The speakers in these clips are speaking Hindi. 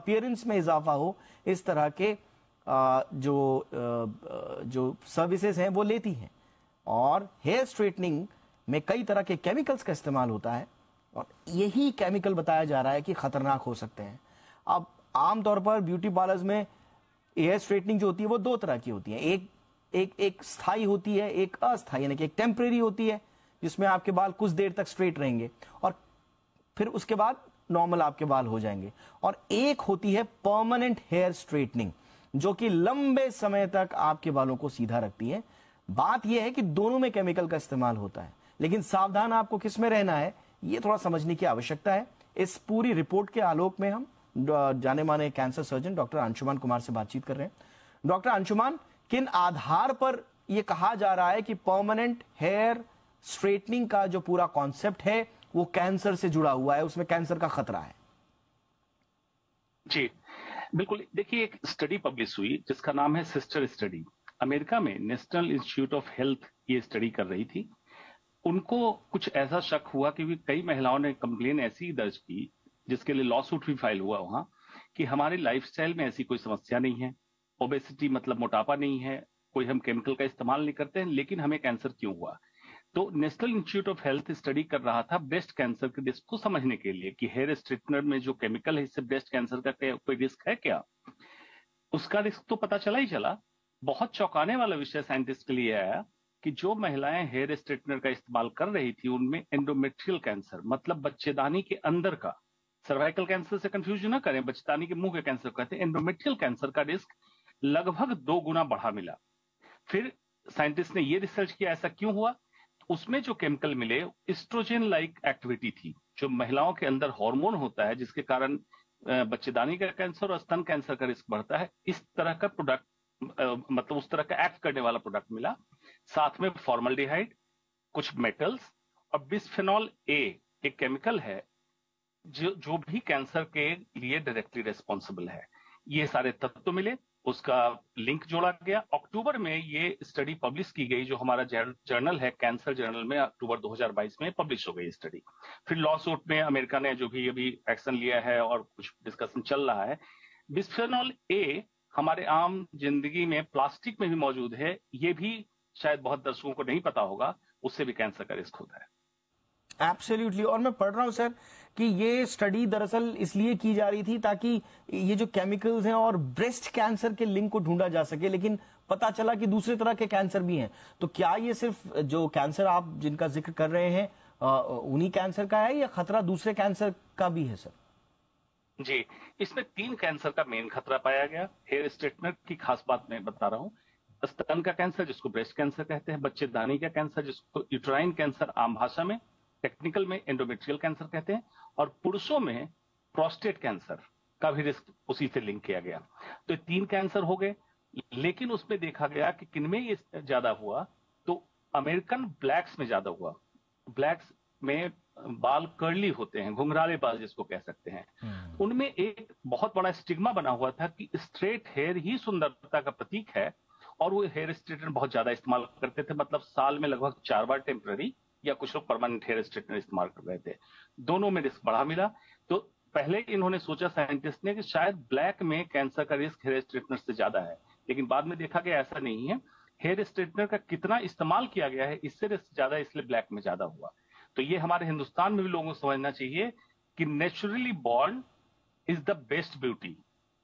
अपीयरेंस में इजाफा हो, इस तरह के जो सर्विसेज हैं वो लेती हैं। और हेयर स्ट्रेटनिंग में कई तरह के केमिकल्स का इस्तेमाल होता है और यही केमिकल बताया जा रहा है कि खतरनाक हो सकते हैं। अब आमतौर पर ब्यूटी पार्लर्स में हेयर स्ट्रेटनिंग जो होती है वो दो तरह की होती है, एक स्थायी होती है, एक अस्थायी, यानी कि एक टेम्परेरी होती है जिसमें आपके बाल कुछ देर तक स्ट्रेट रहेंगे और फिर उसके बाद नॉर्मल आपके बाल हो जाएंगे। और एक होती है परमानेंट हेयर स्ट्रेटनिंग जो कि लंबे समय तक आपके बालों को सीधा रखती है। बात यह है कि दोनों में केमिकल का इस्तेमाल होता है, लेकिन सावधान आपको किस में रहना है यह थोड़ा समझने की आवश्यकता है। इस पूरी रिपोर्ट के आलोक में हम जाने माने cancer surgeon doctor Anshuman Kumar से बातचीत कर रहे हैं। डॉक्टर अंशुमान, किन आधार पर यह कहा जा रहा है कि परमानेंट हेयर स्ट्रेटनिंग का जो पूरा कॉन्सेप्ट है वो कैंसर से जुड़ा हुआ है, उसमें कैंसर का खतरा है? जी बिल्कुल, देखिए एक स्टडी पब्लिश हुई जिसका नाम है सिस्टर स्टडी। अमेरिका में नेशनल इंस्टीट्यूट ऑफ हेल्थ ये स्टडी कर रही थी। उनको कुछ ऐसा शक हुआ कि कई महिलाओं ने कंप्लेन ऐसी दर्ज की जिसके लिए लॉ सूट भी फाइल हुआ वहां कि हमारे लाइफस्टाइल में ऐसी कोई समस्या नहीं है, ओबेसिटी मतलब मोटापा नहीं है, कोई हम केमिकल का इस्तेमाल नहीं करते हैं, लेकिन हमें कैंसर क्यों हुआ। तो national institute of health study कर रहा था ब्रेस्ट कैंसर के रिस्क को समझने के लिए कि हेयर स्ट्रेटनर में जो केमिकल है इससे ब्रेस्ट कैंसर का कोई रिस्क है क्या। उसका रिस्क तो पता चला ही चला। बहुत चौंकाने वाला विषय साइंटिस्ट के लिए आया कि जो महिलाएं हेयर स्ट्रेटनर का इस्तेमाल कर रही थी उनमें एंडोमेट्रियल कैंसर मतलब बच्चेदानी के अंदर का, सर्वाइकल कैंसर से कंफ्यूज न करें, बच्चेदानी के मुंह के कैंसर कहते हैं, एंडोमेट्रियल कैंसर का रिस्क लगभग 2 गुना बढ़ा मिला। फिर साइंटिस्ट ने यह रिसर्च किया ऐसा क्यों हुआ। उसमें जो केमिकल मिले एस्ट्रोजन लाइक एक्टिविटी थी, जो महिलाओं के अंदर हार्मोन होता है जिसके कारण बच्चेदानी का कैंसर और स्तन कैंसर का रिस्क बढ़ता है, इस तरह का प्रोडक्ट मतलब उस तरह का एक्ट करने वाला प्रोडक्ट मिला। साथ में फॉर्मल्डिहाइड, कुछ मेटल्स और बिस्फेनॉल ए एक केमिकल है जो भी कैंसर के लिए डायरेक्टली रेस्पॉन्सिबल है। ये सारे तत्व मिले, उसका लिंक जोड़ा गया। अक्टूबर में ये स्टडी पब्लिश की गई जो हमारा जर्नल है कैंसर जर्नल में, अक्टूबर 2022 में पब्लिश हो गई स्टडी। फिर लॉ सूट में अमेरिका ने जो भी अभी एक्शन लिया है और कुछ डिस्कशन चल रहा है। बिस्फेनॉल ए हमारे आम जिंदगी में प्लास्टिक में भी मौजूद है, ये भी शायद बहुत दर्शकों को नहीं पता होगा, उससे भी कैंसर का रिस्क होता है। एब्सोल्युटली। और मैं पढ़ रहा हूं सर कि ये स्टडी दरअसल इसलिए की जा रही थी ताकि ये जो केमिकल्स हैं और ब्रेस्ट कैंसर के लिंक को ढूंढा जा सके, लेकिन पता चला कि दूसरे तरह के कैंसर भी हैं। तो क्या ये सिर्फ जो कैंसर आप जिनका जिक्र कर रहे हैं उन्हीं कैंसर का है या खतरा दूसरे कैंसर का भी है सर? जी, इसमें 3 कैंसर का मेन खतरा पाया गया। हेयर स्ट्रेटनर की खास बात मैं बता रहा हूं। स्तन का कैंसर जिसको ब्रेस्ट कैंसर कहते हैं, बच्चेदानी का कैंसर जिसको यूट्राइन कैंसर आम भाषा में, टेक्निकल में एंडोमेट्रियल कैंसर कहते हैं, और पुरुषों में प्रोस्टेट कैंसर का भी रिस्क उसी से लिंक किया गया। तो 3 कैंसर हो गए, लेकिन उसमें देखा गया कि किनमें ये ज्यादा हुआ, तो अमेरिकन ब्लैक्स में ज्यादा हुआ। ब्लैक्स में बाल कर्ली होते हैं, घुंघराले बाल जिसको कह सकते हैं। उनमें एक बहुत बड़ा स्टिग्मा बना हुआ था कि स्ट्रेट हेयर ही सुंदरता का प्रतीक है, और वो हेयर स्ट्रेटनर बहुत ज्यादा इस्तेमाल करते थे, मतलब साल में लगभग 4 बार टेम्पररी या कुछ लोग परमानेंट हेयर स्ट्रेटनर इस्तेमाल कर रहे थे। दोनों में रिस्क बढ़ा मिला। तो पहले इन्होंने सोचा साइंटिस्ट ने कि शायद ब्लैक में कैंसर का रिस्क हेयर स्ट्रेटनर से ज्यादा है, लेकिन बाद में देखा गया ऐसा नहीं है। हेयर स्ट्रेटनर का कितना इस्तेमाल किया गया है इससे रिस्क ज्यादा, इसलिए ब्लैक में ज्यादा हुआ। तो ये हमारे हिंदुस्तान में भी लोगों को समझना चाहिए कि naturally born is the best beauty.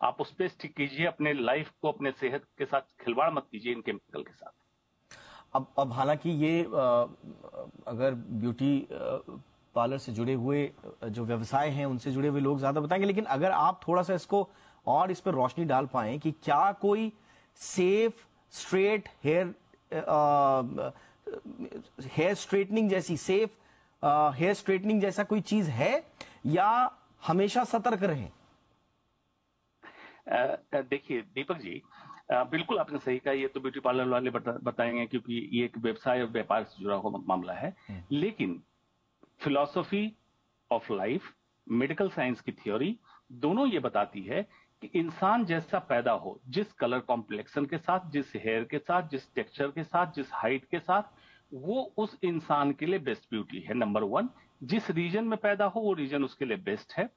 आप उस पर स्टिक कीजिए, अपने लाइफ को, अपने सेहत के साथ खिलवाड़ मत कीजिए इन केमिकल के साथ। अब हालांकि ये अगर ब्यूटी पार्लर से जुड़े हुए जो व्यवसाय हैं उनसे जुड़े हुए लोग ज्यादा बताएंगे, लेकिन अगर आप थोड़ा सा इसको और इस पर रोशनी डाल पाएं कि क्या कोई सेफ स्ट्रेट हेयर स्ट्रेटनिंग जैसी सेफ हेयर स्ट्रेटनिंग जैसा कोई चीज है या हमेशा सतर्क रहें? देखिए दीपक जी, बिल्कुल आपने सही कहा, ये तो ब्यूटी पार्लर वाले बताएंगे क्योंकि ये एक व्यवसाय और व्यापार से जुड़ा हुआ मामला है। लेकिन philosophy of life, medical science की थ्योरी दोनों ये बताती है कि इंसान जैसा पैदा हो, जिस कलर कॉम्प्लेक्शन के साथ, जिस हेयर के साथ, जिस टेक्सचर के साथ, जिस हाइट के साथ, वो उस इंसान के लिए बेस्ट ब्यूटी है। नंबर 1, जिस रीजन में पैदा हो वो रीजन उसके लिए बेस्ट है।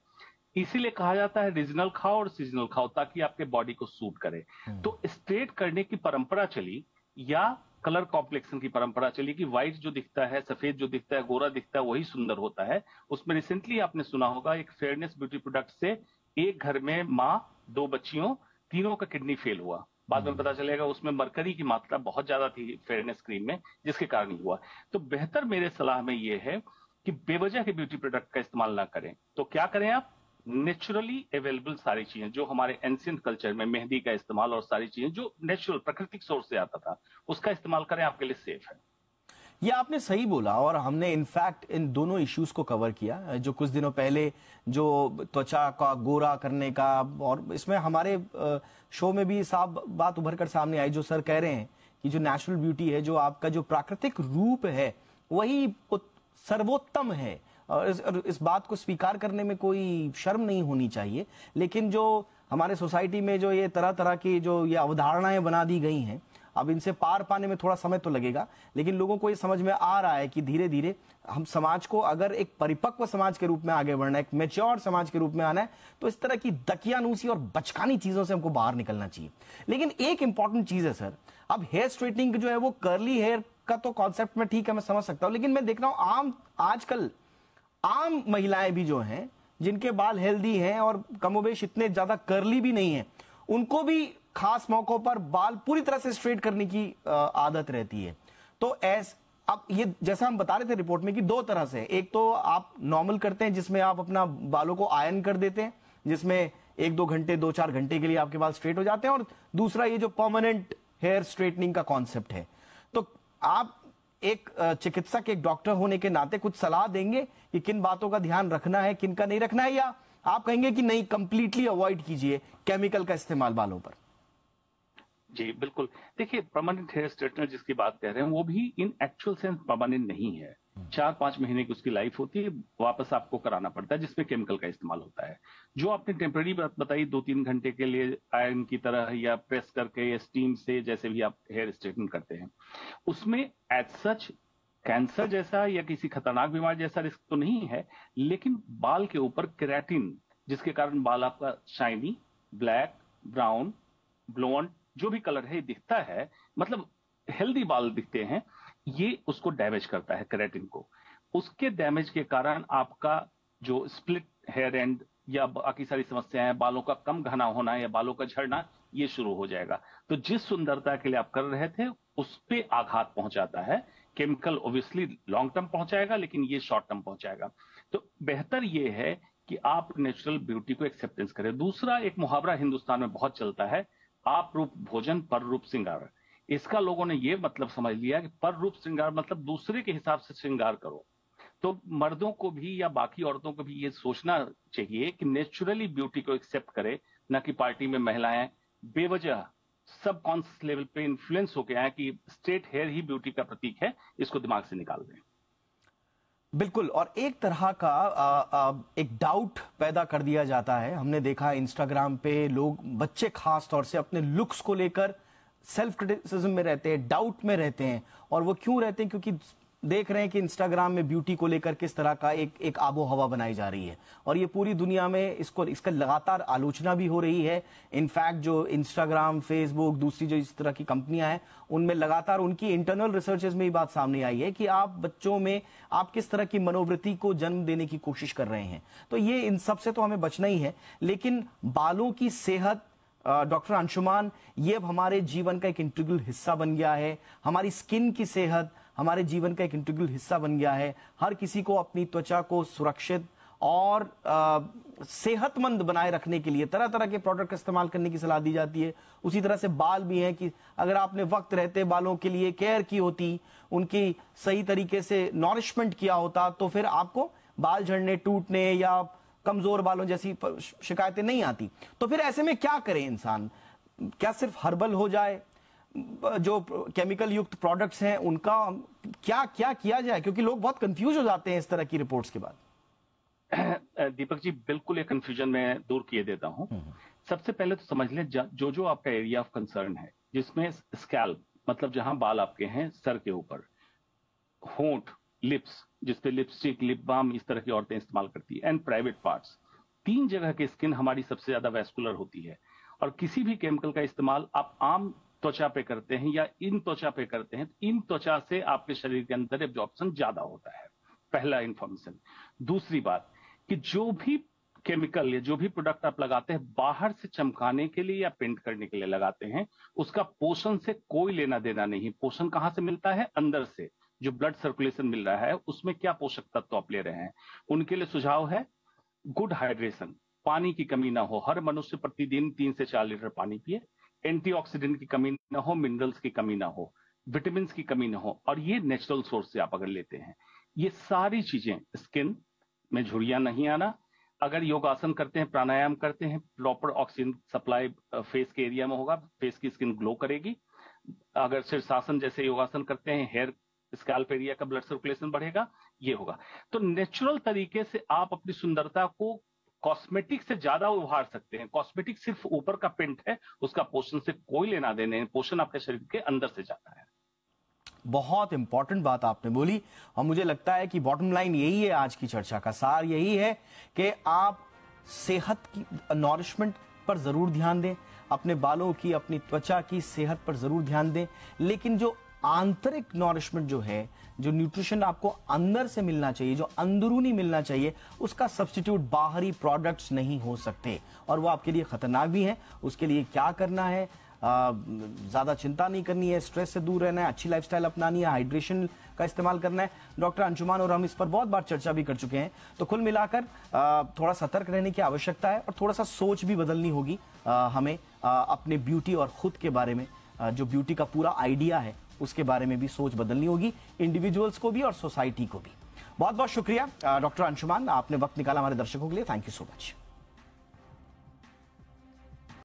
इसीलिए कहा जाता है रीजनल खाओ और सीजनल खाओ, ताकि आपके बॉडी को सूट करे। तो स्ट्रेट करने की परंपरा चली, या कलर कॉम्प्लेक्शन की परंपरा चली कि व्हाइट जो दिखता है, सफेद जो दिखता है, गोरा दिखता है, वही सुंदर होता है। उसमें रिसेंटली आपने सुना होगा एक फेयरनेस ब्यूटी प्रोडक्ट से एक घर में माँ, 2 बच्चियों, तीनों का किडनी फेल हुआ। बाद में पता चलेगा उसमें मरकरी की मात्रा बहुत ज्यादा थी फेयरनेस क्रीम में, जिसके कारण ही हुआ। तो बेहतर मेरे सलाह में यह है कि बेवजह के ब्यूटी प्रोडक्ट का इस्तेमाल ना करें। तो क्या करें आप? नेचुरली अवेलेबल सारी चीजें जो हमारे एंशियंट कल्चर में मेहंदी का इस्तेमाल और सारी चीजें जो नेचुरल प्राकृतिक सोर्स से आता था, उसका इस्तेमाल करें, आपके लिए सेफ है। ये आपने सही बोला, और हमने इनफैक्ट इन दोनों इश्यूज को कवर किया जो कुछ दिनों पहले, जो त्वचा का गोरा करने का, और इसमें हमारे शो में भी साफ बात उभर कर सामने आई, जो सर कह रहे हैं कि जो नेचुरल ब्यूटी है, जो आपका जो प्राकृतिक रूप है, वही सर्वोत्तम है। और इस बात को स्वीकार करने में कोई शर्म नहीं होनी चाहिए। लेकिन जो हमारे सोसाइटी में जो ये तरह तरह की जो ये अवधारणाएं बना दी गई हैं, अब इनसे पार पाने में थोड़ा समय तो लगेगा, लेकिन लोगों को ये समझ में आ रहा है कि धीरे धीरे हम समाज को, अगर एक परिपक्व समाज के रूप में आगे बढ़ना है, एक मैच्योर समाज के रूप में आना है, तो इस तरह की दकियानूसी और बचकानी चीजों से हमको बाहर निकलना चाहिए। लेकिन एक इंपॉर्टेंट चीज है सर, अब हेयर स्ट्रेटनिंग जो है वो कर्ली हेयर का तो कॉन्सेप्ट में ठीक है, मैं समझ सकता हूं, लेकिन मैं देख रहा हूं आजकल आम महिलाएं भी जो हैं, जिनके बाल हेल्दी हैं और कमोबेश इतने ज्यादा कर्ली भी नहीं है, उनको भी खास मौकों पर बाल पूरी तरह से स्ट्रेट करने की आदत रहती है। तो अब ये जैसा हम बता रहे थे रिपोर्ट में कि 2 तरह से, एक तो आप नॉर्मल करते हैं जिसमें आप अपना बालों को आयन कर देते हैं, जिसमें 1-2 घंटे, 2-4 घंटे के लिए आपके बाल स्ट्रेट हो जाते हैं, और दूसरा ये जो परमानेंट हेयर स्ट्रेटनिंग का कॉन्सेप्ट है। तो आप एक चिकित्सक, एक डॉक्टर होने के नाते कुछ सलाह देंगे कि किन बातों का ध्यान रखना है, किन का नहीं रखना है, या आप कहेंगे कि नहीं, कंप्लीटली अवॉइड कीजिए केमिकल का इस्तेमाल बालों पर? जी बिल्कुल। देखिए, परमानेंट हेयर स्ट्रेटनर जिसकी बात कह रहे हैं, वो भी इन एक्चुअल सेंस परमानेंट नहीं है। 4-5 महीने की उसकी लाइफ होती है, वापस आपको कराना पड़ता है, जिसमें केमिकल का इस्तेमाल होता है। जो आपने टेम्पररी बात बताई 2-3 घंटे के लिए आयरन की तरह, या प्रेस करके, या स्टीम से, जैसे भी आप हेयर स्ट्रेटन करते हैं, उसमें एज सच कैंसर जैसा या किसी खतरनाक बीमारी जैसा रिस्क तो नहीं है। लेकिन बाल के ऊपर केराटिन, जिसके कारण बाल आपका शाइनी, ब्लैक, ब्राउन, ब्लोंड, जो भी कलर है दिखता है, मतलब हेल्दी बाल दिखते हैं, ये उसको डैमेज करता है, केराटिन को। उसके डैमेज के कारण आपका जो स्प्लिट हेयर एंड या बाकी सारी समस्याएं, बालों का कम घना होना या बालों का झड़ना, ये शुरू हो जाएगा। तो जिस सुंदरता के लिए आप कर रहे थे, उस पे आघात पहुंचाता है। केमिकल ऑब्वियसली लॉन्ग टर्म पहुंचाएगा, लेकिन ये शॉर्ट टर्म पहुंचाएगा। तो बेहतर ये है कि आप नेचुरल ब्यूटी को एक्सेप्टेंस करें। दूसरा, एक मुहावरा हिंदुस्तान में बहुत चलता है, आप रूप भोजन पर रूप श्रृंगार। इसका लोगों ने ये मतलब समझ लिया कि पर रूप श्रृंगार मतलब दूसरे के हिसाब से श्रृंगार करो। तो मर्दों को भी या बाकी औरतों को भी ये सोचना चाहिए कि नेचुरली ब्यूटी को एक्सेप्ट करे, ना कि पार्टी में महिलाएं बेवजह सब कॉन्शियस लेवल पे इन्फ्लुएंस होके आए कि स्ट्रेट हेयर ही ब्यूटी का प्रतीक है। इसको दिमाग से निकाल दें। बिल्कुल, और एक तरह का एक डाउट पैदा कर दिया जाता है। हमने देखा इंस्टाग्राम पे लोग, बच्चे खास तौर से, अपने लुक्स को लेकर सेल्फ क्रिटिसिज्म में रहते हैं, डाउट में रहते हैं। और वो क्यों रहते हैं? क्योंकि देख रहे हैं कि इंस्टाग्राम में ब्यूटी को लेकर किस तरह का एक आबो हवा बनाई जा रही है, और ये पूरी दुनिया में इसका लगातार आलोचना भी हो रही है। इनफैक्ट जो इंस्टाग्राम, फेसबुक, दूसरी जो इस तरह की कंपनियां हैं, उनमें लगातार उनकी इंटरनल रिसर्चेस में ये बात सामने आई है कि आप बच्चों में आप किस तरह की मनोवृत्ति को जन्म देने की कोशिश कर रहे हैं। तो ये इन सब से तो हमें बचना ही है। लेकिन बालों की सेहत, डॉक्टर अंशुमान, ये अब हमारे जीवन का एक इंटीग्रल हिस्सा बन गया है। हमारी स्किन की सेहत हमारे जीवन का एक इंटीग्रल हिस्सा बन गया है। हर किसी को अपनी त्वचा को सुरक्षित और सेहतमंद बनाए रखने के लिए तरह तरह के प्रोडक्ट का इस्तेमाल करने की सलाह दी जाती है। उसी तरह से बाल भी हैं कि अगर आपने वक्त रहते बालों के लिए केयर की होती, उनकी सही तरीके से नॉरिशमेंट किया होता, तो फिर आपको बाल झड़ने, टूटने या कमजोर बालों जैसी शिकायतें नहीं आती। तो फिर ऐसे में क्या करे इंसान? क्या सिर्फ हर्बल हो जाए? जो केमिकल युक्त प्रोडक्ट्स हैं उनका क्या क्या किया जाए? क्योंकि लोग बहुत कंफ्यूज हो जाते हैं इस तरह की रिपोर्ट्स के बाद। दीपक जी, बिल्कुल एक कंफ्यूजन में दूर किए देता हूं। सबसे पहले तो समझ लें जो आपका एरिया ऑफ कंसर्न है, जिसमें स्कैल्प मतलब जहां बाल आपके हैं सर के ऊपर, होंठ, लिप्स जिसपे लिपस्टिक, लिप बाम इस तरह की औरतें इस्तेमाल करती है, एंड प्राइवेट पार्ट्स, 3 जगह की स्किन हमारी सबसे ज्यादा वैस्कुलर होती है, और किसी भी केमिकल का इस्तेमाल आप आम त्वचा पे करते हैं या इन त्वचा पे करते हैं, इन त्वचा से आपके शरीर के अंदर एब्जॉर्प्शन ज्यादा होता है। पहला इंफॉर्मेशन। दूसरी बात कि जो भी केमिकल या जो भी प्रोडक्ट आप लगाते हैं बाहर से चमकाने के लिए या पेंट करने के लिए लगाते हैं, उसका पोषण से कोई लेना देना नहीं। पोषण कहां से मिलता है? अंदर से। जो ब्लड सर्कुलेशन मिल रहा है उसमें क्या पोषक तत्व आप ले रहे हैं, उनके लिए सुझाव है गुड हाइड्रेशन, पानी की कमी ना हो। हर मनुष्य प्रतिदिन 3 से 4 लीटर पानी पिए। एंटीऑक्सीडेंट की कमी ना हो, मिनरल्स की कमी ना हो, विटामिन की कमी ना हो, और ये नेचुरल सोर्स से आप अगर लेते हैं, ये सारी चीजें, स्किन में झुर्रियां नहीं आना, अगर योगासन करते हैं, प्राणायाम करते हैं, प्रॉपर ऑक्सीजन सप्लाई फेस के एरिया में होगा, फेस की स्किन ग्लो करेगी। अगर शीर्षासन जैसे योगासन करते हैं, हेयर स्कैल्प एरिया का ब्लड सर्कुलेशन बढ़ेगा, ये होगा। तो नेचुरल तरीके से आप अपनी सुंदरता को कॉस्मेटिक से ज्यादा उभार सकते हैं। कॉस्मेटिक सिर्फ ऊपर का पेंट है, उसका पोषण से कोई लेना देना नहीं। पोषण आपके शरीर के अंदर से जाता है। बहुत इंपॉर्टेंट बात आपने बोली, और मुझे लगता है कि बॉटम लाइन यही है, आज की चर्चा का सार यही है कि आप सेहत की, नॉरिशमेंट पर जरूर ध्यान दें, अपने बालों की, अपनी त्वचा की सेहत पर जरूर ध्यान दें, लेकिन जो आंतरिक नॉरिशमेंट जो है, जो न्यूट्रिशन आपको अंदर से मिलना चाहिए, जो अंदरूनी मिलना चाहिए, उसका सब्स्टिट्यूट बाहरी प्रोडक्ट्स नहीं हो सकते, और वो आपके लिए खतरनाक भी है। उसके लिए क्या करना है? ज्यादा चिंता नहीं करनी है, स्ट्रेस से दूर रहना है, अच्छी लाइफस्टाइल अपनानी है, हाइड्रेशन का इस्तेमाल करना है। डॉक्टर अंशुमान और हम इस पर बहुत बार चर्चा भी कर चुके हैं। तो कुल मिलाकर थोड़ा सतर्क रहने की आवश्यकता है, और थोड़ा सा सोच भी बदलनी होगी हमें अपने ब्यूटी और खुद के बारे में, जो ब्यूटी का पूरा आइडिया है उसके बारे में भी सोच बदलनी होगी, इंडिविजुअल्स को भी और सोसाइटी को भी। बहुत बहुत शुक्रिया डॉक्टर अंशुमान, आपने वक्त निकाला हमारे दर्शकों के लिए। Thank you so much.